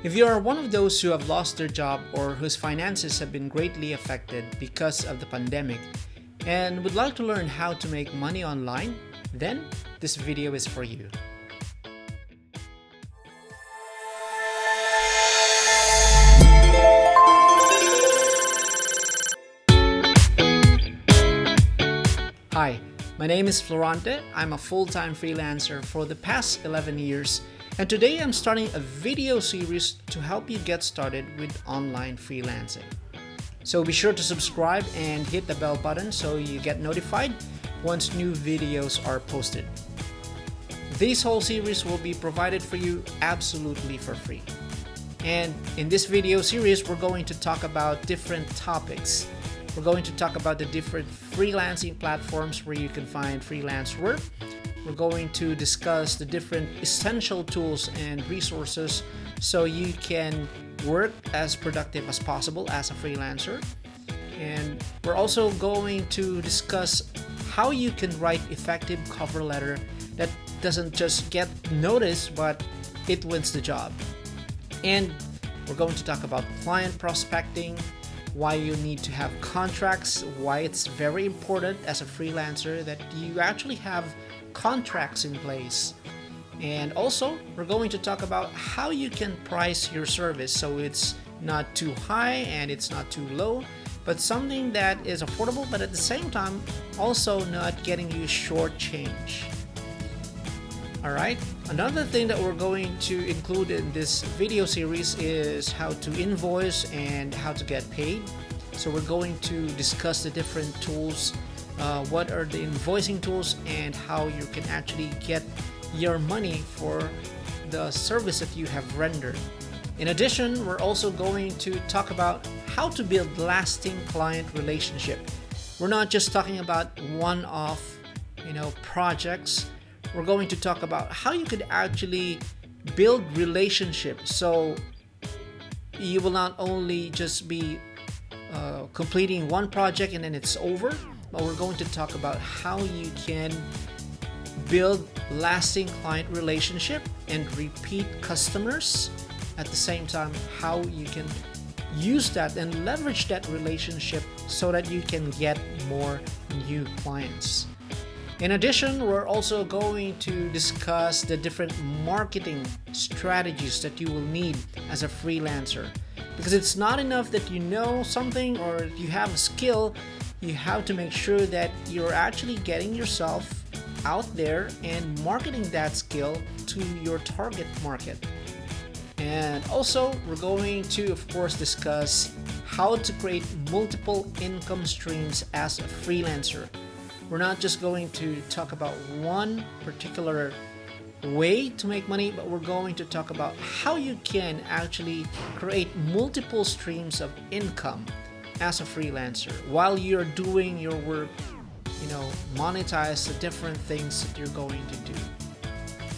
If you are one of those who have lost their job or whose finances have been greatly affected because of the pandemic and would like to learn how to make money online, then this video is for you. Hi, my name is Florante. I'm a full-time freelancer for the past 11 years, and today I'm starting a video series to help you get started with online freelancing. So be sure to subscribe and hit the bell button so you get notified once new videos are posted. This whole series will be provided for you absolutely for free. And in this video series, we're going to talk about different topics. We're going to talk about the different freelancing platforms where you can find freelance work. We're going to discuss the different essential tools and resources so you can work as productive as possible as a freelancer. And we're also going to discuss how you can write effective cover letter that doesn't just get noticed, but it wins the job. And we're going to talk about client prospecting, why you need to have contracts, why it's very important as a freelancer that you actually have contracts in place. And also, we're going to talk about how you can price your service so it's not too high and it's not too low, but something that is affordable, but at the same time, also not getting you short change. Alright, another thing that we're going to include in this video series is how to invoice and how to get paid. So we're going to discuss the different tools, what are the invoicing tools, and how you can actually get your money for the service that you have rendered. In addition, we're also going to talk about how to build lasting client relationship. We're not just talking about one-off, projects. We're going to talk about how you could actually build relationships so you will not only just be completing one project and then it's over, but we're going to talk about how you can build lasting client relationship and repeat customers. At the same time, how you can use that and leverage that relationship so that you can get more new clients. In addition, we're also going to discuss the different marketing strategies that you will need as a freelancer. Because it's not enough that you know something or you have a skill, you have to make sure that you're actually getting yourself out there and marketing that skill to your target market. And also, we're going to, of course, discuss how to create multiple income streams as a freelancer. We're not just going to talk about one particular way to make money, but we're going to talk about how you can actually create multiple streams of income as a freelancer while you're doing your work, monetize the different things that you're going to do.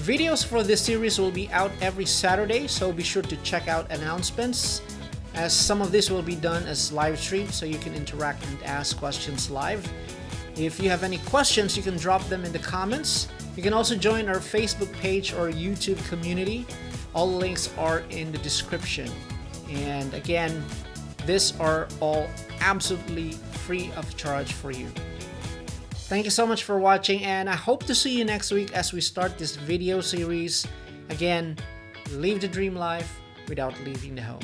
Videos for this series will be out every Saturday, so be sure to check out announcements, as some of this will be done as live stream so you can interact and ask questions live. If you have any questions, you can drop them in the comments. You can also join our Facebook page or YouTube community. All links are in the description. And again, these are all absolutely free of charge for you. Thank you so much for watching, and I hope to see you next week as we start this video series. Again, live the dream life without leaving the home.